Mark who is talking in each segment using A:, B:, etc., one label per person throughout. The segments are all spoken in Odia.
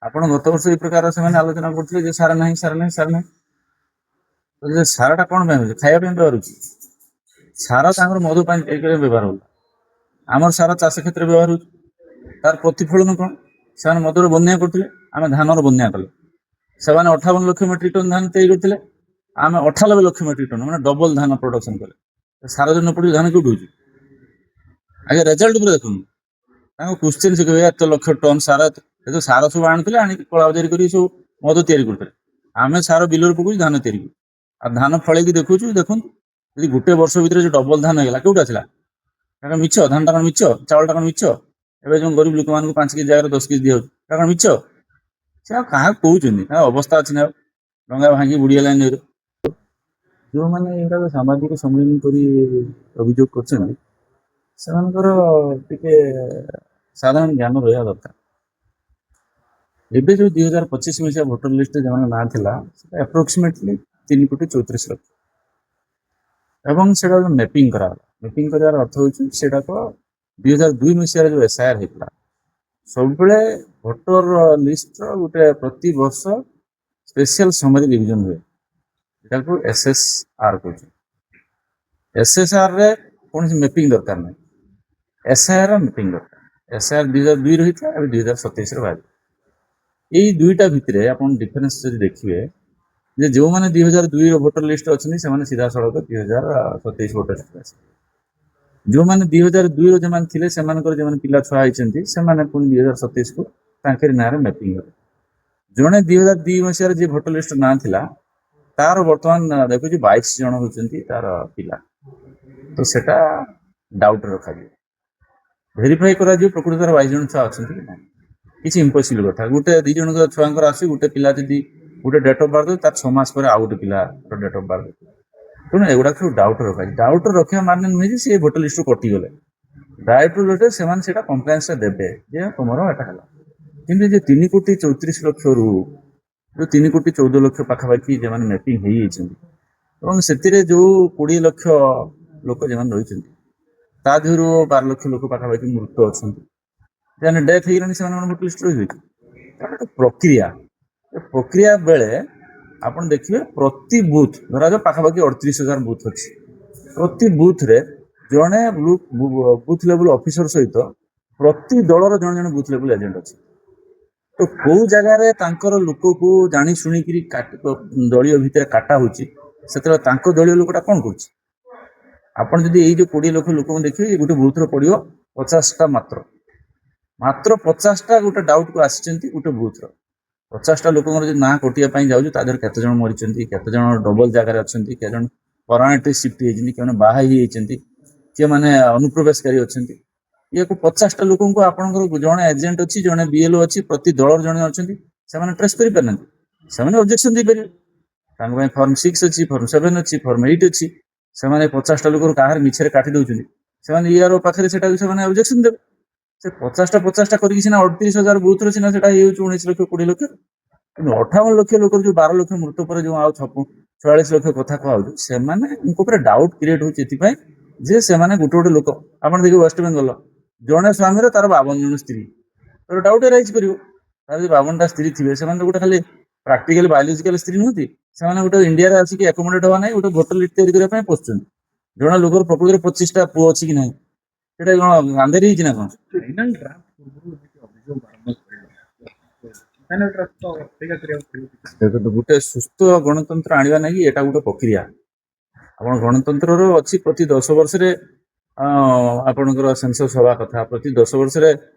A: ଆପଣ ଗତ ବର୍ଷ ଏଇ ପ୍ରକାର ସେମାନେ ଆଲୋଚନା କରୁଥିଲେ ଯେ ସାର ନାହିଁ ସାର ନାହିଁ ସାର ନାହିଁ। ତ ସାରଟା କଣ ପାଇଁ ହଉଛି? ଖାଇବା ପାଇଁ ବ୍ୟବହାର ହଉଛି। ସାର ତାଙ୍କର ମଧୁ ପାଇଁ ବ୍ୟବହାର ହଉଛି। ଆମର ସାର ଚାଷ କ୍ଷେତ୍ରରେ ବ୍ୟବହାର ହଉଛି। ତାର ପ୍ରତିଫଳନ କଣ? ସେମାନେ ମଧୁର ବନ୍ୟା କରୁଥିଲେ, ଆମେ ଧାନର ବନ୍ୟା କଲେ। ସେମାନେ 58 ଲକ୍ଷ ମେଟ୍ରିକ ଟନ ଧାନ ତିଆରି କରୁଥିଲେ, ଆମେ 98 ଲକ୍ଷ ମେଟ୍ରିକ ଟନ, ମାନେ ଡବଲ ଧାନ ପ୍ରଡକ୍ସନ କଲେ। ସାର ଯଦି ନ ପଡୁଛି ଧାନ କୋଉଠି ହଉଛି? ଆଜ୍ଞା ରେଜଲ୍ଟ ଉପରେ ଦେଖନ୍ତୁ। ତାଙ୍କୁ କ୍ୱେଶ୍ଚିନ୍ ସେ କହିବେ ଏତେ ଲକ୍ଷ ଟନ ସାର, ସାର ସବୁ ଆଣୁଥିଲେ, ଆଣିକି କଳାବଜାରୀ କରି ସବୁ ମଦ ତିଆରି କରୁଥିଲେ। ଆମେ ସାର ବିଲରେ ପକଉଛୁ, ଧାନ ତିଆରି କରୁ। ଆଉ ଧାନ ଫଳେଇକି ଦେଖୁଛୁ, ଦେଖନ୍ତୁ ଯଦି ଗୋଟେ ବର୍ଷ ଭିତରେ ଯୋଉ ଡବଲ ଧାନ ହେଇଗଲା, କୋଉଠି ଆସିଲା? କାରଣ ମିଛ, ଧାନଟା କଣ ମିଛ? ଚାଉଳଟା କଣ ମିଛ? ଏବେ ଯୋଉ ଗରିବ ଲୋକମାନଙ୍କୁ 5 କେଜି ଜାଗାରେ 10 କେଜି ଦିଆଯାଉଛି, ତା କଣ ମିଛ? ସେ ଆଉ କାହାକୁ କହୁଛନ୍ତି? ତା ଅବସ୍ଥା ଅଛି ନା? ଡଙ୍ଗା ଭାଙ୍ଗି ବୁଡିଗଲାଣି ନଈରେ। ଯୋଉମାନେ ଏଗୁଡାକ ସାମାଜିକ ସମ୍ମିଳନୀ କରି ଅଭିଯୋଗ କରୁଛନ୍ତି, ସେମାନଙ୍କର ଟିକେ ସାଧାରଣ ଜ୍ଞାନ ରହିବା ଦରକାର। ଏବେ ଯୋଉ 2025 ମସିହା ଭୋଟର ଲିଷ୍ଟରେ ଯେଉଁମାନଙ୍କ ନାଁ ଥିଲା, ସେଟା ଆପ୍ରୋକ୍ସିମେଟଲି 3,34,00,000। ଏବଂ ସେଟା ମ୍ୟାପିଂ କରାଗଲା। ମ୍ୟାପିଂ କରିବାର ଅର୍ଥ ହଉଛି ସେଟାକ 2002 ମସିହାରେ ଯୋଉ SIR ହେଇଥିଲା, ସବୁବେଳେ ଭୋଟର ଲିଷ୍ଟର ଗୋଟେ ପ୍ରତି ବର୍ଷ ସ୍ପେଶିଆଲ ସମରି ରିଭିଜନ ହୁଏ, ଏଟାକୁ SSR କହୁଛନ୍ତି। SSR ରେ କୌଣସି ମ୍ୟାପିଂ ଦରକାର ନାହିଁ, SIR ର ମ୍ୟାପିଂ ଦରକାର। SIR 2002 ରହିଥିଲା, ଏବେ 2027 ରେ ବାହାରିଲା। ଏଇ ଦୁଇଟା ଭିତରେ ଆପଣ ଡିଫରେନ୍ସ ଯଦି ଦେଖିବେ, ଯେ ଯେଉଁମାନେ 2002 ର ଭୋଟର ଲିଷ୍ଟ ଅଛନ୍ତି, ସେମାନେ ସିଧାସଳଖ 2027 ଭୋଟର ଲିଷ୍ଟ ଆସିବେ। ଯେଉଁମାନେ 2002 ର ଯେଉଁମାନେ ଥିଲେ, ସେମାନଙ୍କର ଯେଉଁମାନେ ପିଲା ଛୁଆ ହେଇଛନ୍ତି, ସେମାନେ ପୁଣି 2027 କୁ ତାଙ୍କରି ନାଁରେ ମ୍ୟାପିଂ ହେବେ। ଜଣେ 2002 ମସିହାରେ ଯିଏ ଭୋଟର ଲିଷ୍ଟ ନାଁ ଥିଲା, ତାର ବର୍ତ୍ତମାନ ଦେଖୁଛି 22 ଜଣ ହଉଛନ୍ତି ତାର ପିଲା। ତ ସେଟା ଡାଉଟ୍ ରଖାଯିବ, ଭେରିଫାଇ କରାଯିବ ପ୍ରକୃତ 22 ଜଣ ଛୁଆ ଅଛନ୍ତି କି ନାହିଁ। କିଛି ଇମ୍ପସିବଲ କଥା। ଗୋଟେ 2 ଜଣଙ୍କ ଛୁଆଙ୍କର ଆସି ଗୋଟେ ପିଲା ଯଦି ଗୋଟେ ଡେଟ୍ ଅଫ୍ ବାର୍ଥ, ତାର 6 ମାସ ପରେ ଆଉ ଗୋଟେ ପିଲାର ଡେଟ୍ ଅଫ୍ ବାର୍ଥ। ତେଣୁ ଏଗୁଡାକ ସବୁ ଡାଉଟ୍ ରଖାଯିବ। ଡାଉଟ୍ ରଖିବା ମାନେ ନୁହେଁ ଯେ ସେ ଭୋଟର ଲିଷ୍ଟରୁ କଟିଗଲେ। ଡାଉଟ୍ ସେମାନେ ସେଟା କମ୍ପ୍ଲେନ୍ସ ଦେବେ ଯେ ତୁମର ଏଟା ହେଲା। କିନ୍ତୁ ଯେ 3,34,00,000ରୁ ଯୋଉ 3,14,00,000 ପାଖାପାଖି ଯେଉଁମାନେ ମ୍ୟାପିଂ ହେଇଯାଇଛନ୍ତି, ଏବଂ ସେଥିରେ ଯୋଉ 20 ଲକ୍ଷ ଲୋକ ଯେଉଁମାନେ ରହିଛନ୍ତି, ତା ଦେହରୁ 12 ଲକ୍ଷ ଲୋକ ପାଖାପାଖି ମୃତ ଅଛନ୍ତି, ସେମାନେ ଡେଥ୍ ହେଇଗଲାଣି, ସେମାନେ ଭୋଟର ଲିଷ୍ଟ ରହିବେ। ପ୍ରକ୍ରିୟା, ପ୍ରକ୍ରିୟା ବେଳେ ଆପଣ ଦେଖିବେ ପ୍ରତି ବୁଥ, ଧରାଯାଉ ପାଖାପାଖି 38,000 ବୁଥ ଅଛି, ପ୍ରତି ବୁଥରେ ଜଣେ ବୁଥ ଲେବୁଲ ଅଫିସର ସହିତ ପ୍ରତି ଦଳର ଜଣେ ଜଣେ ବୁଥ ଲେବୁଲ ଏଜେଣ୍ଟ ଅଛି। ତ କୋଉ ଜାଗାରେ ତାଙ୍କର ଲୋକକୁ ଜାଣି ଶୁଣିକିରି ଦଳୀୟ ଭିତରେ କାଟା ହଉଛି, ସେତେବେଳେ ତାଙ୍କ ଦଳୀୟ ଲୋକଟା କଣ କରୁଛି? ଆପଣ ଯଦି ଏଇ ଯୋଉ 20 ଲକ୍ଷ ଲୋକଙ୍କୁ ଦେଖିବେ, ଗୋଟେ ବୁଥରେ ପଡିବ 50ଟା ମାତ୍ର 50ଟା ଗୋଟେ ଡାଉଟକୁ ଆସିଛନ୍ତି ଗୋଟେ ବୁଥର। 50ଟା ଲୋକଙ୍କର ଯଦି ନାଁ କଟିବା ପାଇଁ ଯାଉଛି, ତା ଦେହରେ କେତେ ଜଣ ମରିଛନ୍ତି, କେତେ ଜଣ ଡବଲ ଜାଗାରେ ଅଛନ୍ତି, କେତେ ଜଣ ପରମାନେଣ୍ଟଲି ସିଫ୍ଟ ହେଇଛନ୍ତି, କେଉଁମାନେ ବାହା ହେଇଯାଇଛନ୍ତି, କିଏମାନେ ଅନୁପ୍ରବେଶକାରୀ ଅଛନ୍ତି। ଇଏକୁ 50ଟା ଲୋକଙ୍କୁ ଆପଣଙ୍କର ଜଣେ ଏଜେଣ୍ଟ ଅଛି, ଜଣେ BLO ଅଛି, ପ୍ରତି ଦଳର ଜଣେ ଅଛନ୍ତି, ସେମାନେ ଟ୍ରେସ୍ କରିପାରୁନାହାନ୍ତି। ସେମାନେ ଅବଜେକ୍ସନ ଦେଇପାରିବେ। ତାଙ୍କ ପାଇଁ ଫର୍ମ 6 ଅଛି, ଫର୍ମ 7 ଅଛି, ଫର୍ମ 8 ଅଛି। ସେମାନେ 50ଟା ଲୋକରୁ କାହାର ମିଛରେ କାଟି ଦଉଛନ୍ତି, ସେମାନେ ERO ପାଖରେ ସେଟାକୁ ସେମାନେ ଅବଜେକ୍ସନ ଦେବେ। ସେ 50ଟା କରିକି ସିନା 38,000 ବୁଥରେ ସିନା ସେଟା ହେଇଯାଉଛି 19 ଲକ୍ଷ 20 ଲକ୍ଷ। କିନ୍ତୁ 58 ଲକ୍ଷ ଲୋକର ଯୋଉ 12 ଲକ୍ଷ ମୃତ ପରେ ଯୋଉ ଆଉ 44 ଲକ୍ଷ କଥା କୁହାଯାଉଛି, ସେମାନଙ୍କ ଉପରେ ଡାଉଟ କ୍ରିଏଟ ହଉଛି ଏଥିପାଇଁ ଯେ ସେମାନେ ଗୋଟେ ଲୋକ, ଆପଣ ଦେଖିବେ ୱେଷ୍ଟବେଙ୍ଗଲ ଜଣେ ସ୍ୱାମୀର ତାର 52 ଜଣ ସ୍ତ୍ରୀ, ତାର ଡାଉଟ ରାଇଜ କରିବ। ତାର ଯଦି 52ଟା ସ୍ତ୍ରୀ ଥିବେ, ସେମାନେ ତ ଗୋଟେ ଖାଲି ପ୍ରାକ୍ଟିକାଲି ବାୟୋଲୋଜିକାଲ ସ୍ତ୍ରୀ ନୁହନ୍ତି, ସେମାନେ ଗୋଟେ ଇଣ୍ଡିଆରେ ଆସିକି ଆକୋମୋଡେଟ ହବା ନାହିଁ, ଗୋଟେ ଭୋଟର ଲିଷ୍ଟ ତିଆରି କରିବା ପାଇଁ ପଶୁଛନ୍ତି। ଜଣେ ଲୋକର ପ୍ରକୃତିରେ 25ଟା ପୁଅ ଅଛି କି ନାହିଁ, ସେଟା କଣ ଗାନ୍ଧାରୀ ହେଇଛି ନା କଣ? ଗୋଟେ ସୁସ୍ଥ ଗଣତନ୍ତ୍ର ଆଣିବା ନାଗି ଏଟା ଗୋଟେ ପ୍ରକ୍ରିୟା। ଆପଣ ଗଣତନ୍ତ୍ରର ଅଛି ପ୍ରତି 10 ବର୍ଷରେ ଆପଣଙ୍କର ସେନ୍ସସ୍ ହବା କଥା, ପ୍ରତି 10 ବର୍ଷରେ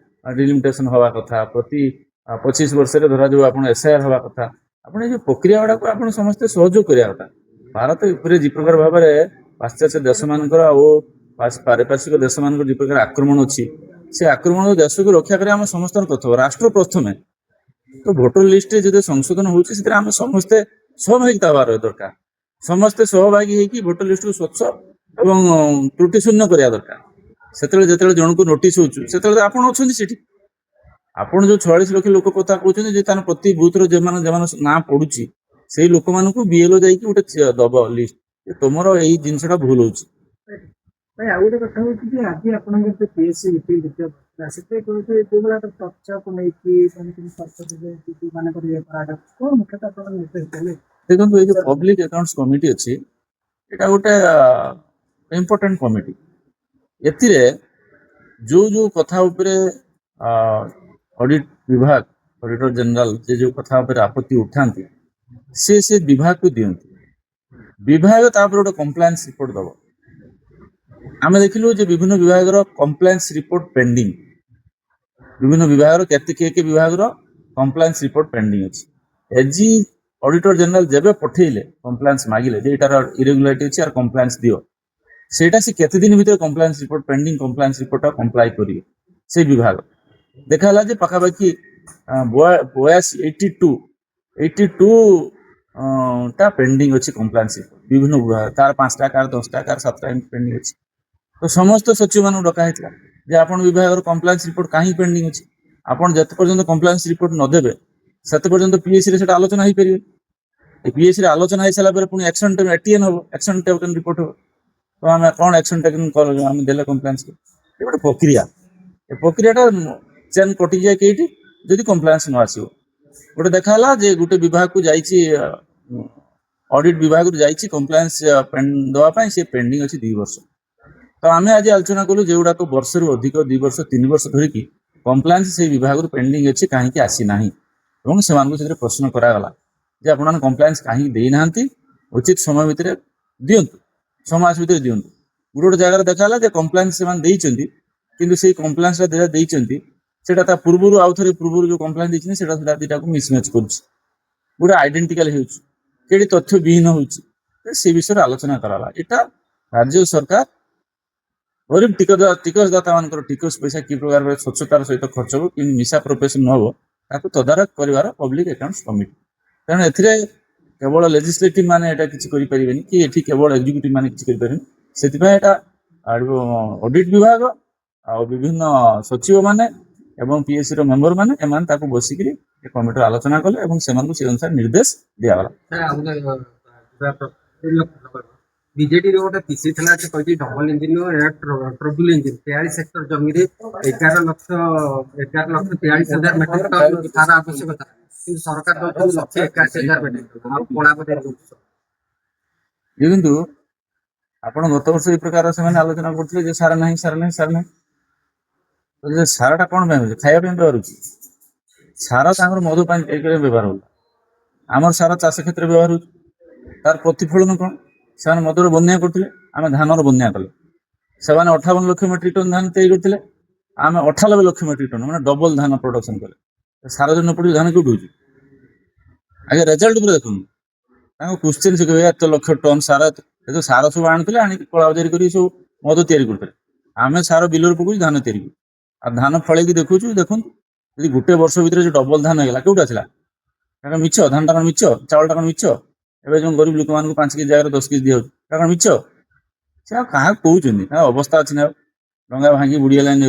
A: ଡିଲିମିଟେସନ ହବା କଥା, ପ୍ରତି 25 ବର୍ଷରେ ଧରାଯାଉ ଆପଣ SIR ହବା କଥା। ଆପଣ ଏଇ ଯୋଉ ପ୍ରକ୍ରିୟା ଗୁଡାକୁ ଆପଣ ସମସ୍ତେ ସହଯୋଗ କରିବା କଥା। ଭାରତ ଉପରେ ଯେ ପ୍ରକାର ଭାବରେ ପାଶ୍ଚାତ୍ୟ ଦେଶମାନଙ୍କର ଆଉ ପାରିପାର୍ଶ୍ୱିକ ଦେଶମାନଙ୍କର ଯେ ପ୍ରକାର ଆକ୍ରମଣ ଅଛି, ସେ ଆକ୍ରମଣ ଦେଶକୁ ରକ୍ଷା କରିବା ଆମ ସମସ୍ତଙ୍କର କର୍ତ୍ତବ୍ୟ, ରାଷ୍ଟ୍ର ପ୍ରଥମେ। ତ ଭୋଟର ଲିଷ୍ଟରେ ଯଦି ସଂଶୋଧନ ହଉଛି, ସେଥିରେ ଆମେ ସମସ୍ତେ ସହଭାଗିତା ହେବାର ଦରକାର। ସମସ୍ତେ ସହଭାଗୀ ହେଇକି ଭୋଟର ଲିଷ୍ଟକୁ ସ୍ୱଚ୍ଛ ଏବଂ ତ୍ରୁଟି ଶୂନ୍ୟ କରିବା ଦରକାର। ଯେତେବେଳେ ଜଣକୁ ନୋଟିସ ହଉଛି, ସେତେବେଳେ ଆପଣ ଅଛନ୍ତି ସେଠି। ଆପଣ ଯୋଉ 46 ଲକ୍ଷ ଲୋକ କଥା କହୁଛନ୍ତି, ଯେ ତାର ପ୍ରତି ବୁଥର ଯେମାନେ ନାଁ ପଡୁଛି, ସେଇ ଲୋକମାନଙ୍କୁ BLO ଯାଇକି ଗୋଟେ ଦବ ଲିଷ୍ଟ, ତମର ଏଇ ଜିନିଷଟା ଭୁଲ ହଉଛି।
B: ଭାଇ ଆଉ ଗୋଟେ କଥା ହଉଛି ଯେ ଆଜି ଆପଣଙ୍କର ଯୋଉ ପିଏସସି ମିଟିଂ ଦ୍ୱିତୀୟ ବସିଥିଲା ସେଥିରେ କହୁଛି ଯୋଉ ଭଳିଆ ଚର୍ଚ୍ଚାକୁ ନେଇକି ମାନେ କିଛି ଚର୍ଚ୍ଚା ଦେବେ ମାନଙ୍କର ଇଏ କରାଟା କଣ ମୁଖ୍ୟତଃ ଆପଣ ନିର୍ଦ୍ଦେଶ ଦେଲେ?
A: ଦେଖନ୍ତୁ ଏଇ ଯୋଉ ପବ୍ଲିକ ଆକାଉଣ୍ଟସ କମିଟି ଅଛି ଏଇଟା ଗୋଟେ ଇମ୍ପୋର୍ଟାଣ୍ଟ କମିଟି। ଏଥିରେ ଯୋଉ ଯୋଉ କଥା ଉପରେ ଅଡିଟ ବିଭାଗ ଅଡିଟର ଜେନେରାଲ ଯେ ଯୋଉ କଥା ଉପରେ ଆପତ୍ତି ଉଠାନ୍ତି ସେ ବିଭାଗକୁ ଦିଅନ୍ତି। ବିଭାଗ ତାପରେ ଗୋଟେ କମ୍ପ୍ଲାଏନ୍ସ ରିପୋର୍ଟ ଦବ। ଆମେ ଦେଖିଲୁ ଯେ ବିଭିନ୍ନ ବିଭାଗର କମ୍ପ୍ଲାଏନ୍ସ ରିପୋର୍ଟ ପେଣ୍ଡିଂ, ବିଭିନ୍ନ ବିଭାଗର କେତେ ବିଭାଗର କମ୍ପ୍ଲାଏନ୍ସ ରିପୋର୍ଟ ପେଣ୍ଡିଂ ଅଛି। ଆଜି ଅଡିଟର ଜେନେରାଲ ଯେବେ ପଠେଇଲେ କମ୍ପ୍ଲାଏନ୍ସ ମାଗିଲେ ଯେ ଏଇଟାର ଇରେଗୁଲାରିଟି ଅଛି ଆର କମ୍ପ୍ଲାଏନ୍ସ ଦିଅ, ସେଇଟା ସେ କେତେ ଦିନ ଭିତରେ compliance report pending compliance report comply କରିବେ ସେଇ ବିଭାଗ। ଦେଖାହେଲା ଯେ ପାଖାପାଖି 82 ଟା ପେଣ୍ଡିଂ ଅଛି କମ୍ପ୍ଲାଏନ୍ସ ରିପୋର୍ଟ ବିଭିନ୍ନ ବିଭାଗ, କାହାର 5ଟା, କାହାର 10ଟା, କାହାର 7ଟା ଏମିତି ପେଣ୍ଡିଂ ଅଛି। ତ ସମସ୍ତ ସଚିବମାନଙ୍କୁ ଡକା ହେଇଥିଲା ଯେ ଆପଣ ବିଭାଗର କମ୍ପ୍ଲାଏନ୍ସ ରିପୋର୍ଟ କାହିଁକି ପେଣ୍ଡିଂ ଅଛି, ଆପଣ ଯେତେ ପର୍ଯ୍ୟନ୍ତ କମ୍ପ୍ଲାଏନ୍ସ ରିପୋର୍ଟ ନ ଦେବେ ସେତେ ପର୍ଯ୍ୟନ୍ତ ପିଏସସି ରେ ସେଟା ଆଲୋଚନା ହେଇପାରିବେ। ପିଏସସି ରେ ଆଲୋଚନା ହେଇସାରିଲା ପରେ ପୁଣି ଆକ୍ସନ ଏଟିଏନ୍ ହବ, ଆକ୍ସନ ଟେକନ୍ ରିପୋର୍ଟ ହବ। ତ ଆମେ କଣ ଆକ୍ସନ ଟେକନ୍ ଆମେ ଦେଲେ କମ୍ପ୍ଲାଏନ୍ସ, ଏ ଗୋଟେ ପ୍ରକ୍ରିୟା। ଏ ପ୍ରକ୍ରିୟାଟା ଚେନ୍ କଟିଯାଏ କେଇଠି ଯଦି କମ୍ପ୍ଲାଏନ୍ସ ନ ଆସିବ। ଗୋଟେ ଦେଖା ହେଲା ଯେ ଗୋଟେ ବିଭାଗକୁ ଯାଇଛି ଅଡିଟ୍ ବିଭାଗରୁ ଯାଇଛି କମ୍ପ୍ଲାଏନ୍ସ ଦେବା ପାଇଁ, ସେ ପେଣ୍ଡିଂ ଅଛି 2 ବର୍ଷ। ତ ଆମେ ଆଜି ଆଲୋଚନା କଲୁ ଯେଉଁଗୁଡାକ ବର୍ଷରୁ ଅଧିକ 2 ବର୍ଷ 3 ବର୍ଷ ଧରିକି କମ୍ପ୍ଲାଏନ୍ସ ସେଇ ବିଭାଗରୁ ପେଣ୍ଡିଂ ଅଛି କାହିଁକି ଆସିନାହିଁ, ଏବଂ ସେମାନଙ୍କୁ ସେଥିରେ ପ୍ରଶ୍ନ କରାଗଲା ଯେ ଆପଣମାନେ କମ୍ପ୍ଲାଏନ୍ସ କାହିଁକି ଦେଇନାହାନ୍ତି, ଉଚିତ ସମୟ ଭିତରେ ଦିଅନ୍ତୁ, 6 ମାସ ଭିତରେ ଦିଅନ୍ତୁ। ଗୋଟେ ଜାଗାରେ ଦେଖାହେଲା ଯେ କମ୍ପ୍ଲାଏନ୍ସ ସେମାନେ ଦେଇଛନ୍ତି କିନ୍ତୁ ସେଇ କମ୍ପ୍ଲାଏନ୍ସଟା ଦେଇଛନ୍ତି ସେଟା ତା ପୂର୍ବରୁ ଆଉ ଥରେ ପୂର୍ବରୁ ଯୋଉ କମ୍ପ୍ଲାଏନ୍ସ ଦେଇଛନ୍ତି ସେଟା ଦିଟାକୁ ମିସମ୍ୟାଚ୍ କରୁଛି, ଗୋଟେ ଆଇଡେଣ୍ଟିକାଲ ହେଉଛି, କେଠି ତଥ୍ୟ ବିହୀନ ହେଉଛି। ସେ ବିଷୟରେ ଆଲୋଚନା କରାଗଲା। ଏଟା ରାଜ୍ୟ ସରକାର ଗରିବ ଟିକସଦାତା ମାନଙ୍କର ଟିକସ ପଇସା କି ପ୍ରକାର ସ୍ୱଚ୍ଛତାର ସହିତ ଖର୍ଚ୍ଚ ହବ କି ନିଶା ପ୍ରଫେସନ ନ ହବ ତାକୁ ତଦାରଖ କରିବାର ପବ୍ଲିକ ଆକାଉଣ୍ଟସ କମିଟି। ତେଣୁ ଏଥିରେ କେବଳ ଲେଜିସ୍ଲେଟିଭ ମାନେ ଏଟା କିଛି କରିପାରିବେନି କି ଏଠି କେବଳ ଏକ୍ଜିକ୍ୟୁଟିଭ ମାନେ କିଛି କରିପାରିବେନି। ସେଥିପାଇଁ ଏଟା ଅଡିଟ ବିଭାଗ ଆଉ ବିଭିନ୍ନ ସଚିବ ମାନେ ଏବଂ ପିଏସସି ର ମେମ୍ବର ମାନେ ଏମାନେ ତାକୁ ବସିକିରି ଏ କମିଟିର ଆଲୋଚନା କଲେ ଏବଂ ସେମାନଙ୍କୁ ସେ ଅନୁସାରେ ନିର୍ଦ୍ଦେଶ ଦିଆଗଲା।
B: ବିଜେଡିର ଗୋଟେ ପିସି ଥିଲା ସେ କହିଛି double engine trouble engine 43 hectare ଜମିରେ 11,43,000 ମେଟ୍ରିକ ଟନ ସାର ଆବଶ୍ୟକତା, କିନ୍ତୁ ସରକାର ଦଉଛନ୍ତି 1,81,000 ମେଟ୍ରିକ ଟନ। ଆଉ କଳା ବଜାରୀ ଦଉଛି।
A: ଦେଖନ୍ତୁ ଆପଣ ଗତ ବର୍ଷ ଏଇ ପ୍ରକାର ସେମାନେ ଆଲୋଚନା କରୁଥିଲେ ଯେ ସାର ନାହିଁ ସାର ନାହିଁ ସାର ନାହିଁ। ସାରଟା କଣ ପାଇଁ ହଉଛି, ଖାଇବା ପାଇଁ ବ୍ୟବହାର ହଉଛି। ସାର ତାଙ୍କର ମଧୁ ପାଇଁ ବ୍ୟବହାର ହଉଛି, ଆମର ସାର ଚାଷ କ୍ଷେତ୍ରରେ ବ୍ୟବହାର ହଉଛି। ତାର ପ୍ରତିଫଳନ କଣ, ସେମାନେ ମଧୁର ବନ୍ୟା କରୁଥିଲେ, ଆମେ ଧାନର ବନ୍ୟା କଲେ। ସେମାନେ 58 ଲକ୍ଷ ମେଟ୍ରିକ ଟନ ଧାନ ତିଆରି କରିଥିଲେ, ଆମେ 98 ଲକ୍ଷ ମେଟ୍ରିକ ଟନ, ମାନେ ଡବଲ ଧାନ ପ୍ରଡକ୍ସନ କଲେ। ସାର ଯଦି ନ ପଡିବ ଧାନ କୋଉଠି ହଉଛି? ଆগে ରେଜଲ୍ଟ ଉପରେ ଦେଖନ୍ତୁ। ତାଙ୍କ କ୍ୱେଶ୍ଚିନ୍ ସେ କହିବେ ଏତେ ଲକ୍ଷ ଟନ ସାର, ସାର ସବୁ ଆଣୁଥିଲେ ଆଣିକି କଳାବଜାରୀ କରି ସବୁ ମଦ ତିଆରି କରୁଥିଲେ। ଆମେ ସାର ବିଲରେ ପକଉଛୁ ଧାନ ତିଆରି କରୁ, ଆଉ ଧାନ ଫଳେଇକି ଦେଖୁଛୁ। ଦେଖନ୍ତୁ ଯଦି ଗୋଟେ ବର୍ଷ ଭିତରେ ଯୋଉ ଡବଲ ଧାନ ହେଇଗଲା କୋଉଠି ଆସିଲା? କାରଣ ମିଛ, ଧାନଟା କଣ ମିଛ, ଚାଉଳଟା କଣ ମିଛ? ଏବେ ଯୋଉ ଗରିବ ଲୋକମାନଙ୍କୁ 5 କେଜି ଜାଗାରେ 10 କେଜି ଦିଆଯାଉଛି ତା କଣ ମିଛ? ସେ ଆଉ କାହାକୁ କହୁଛନ୍ତି? ତାଙ୍କ ଅବସ୍ଥା ଅଛି ନା, ଡଙ୍ଗା ଭାଙ୍ଗି ବୁଡିଗଲାଣି।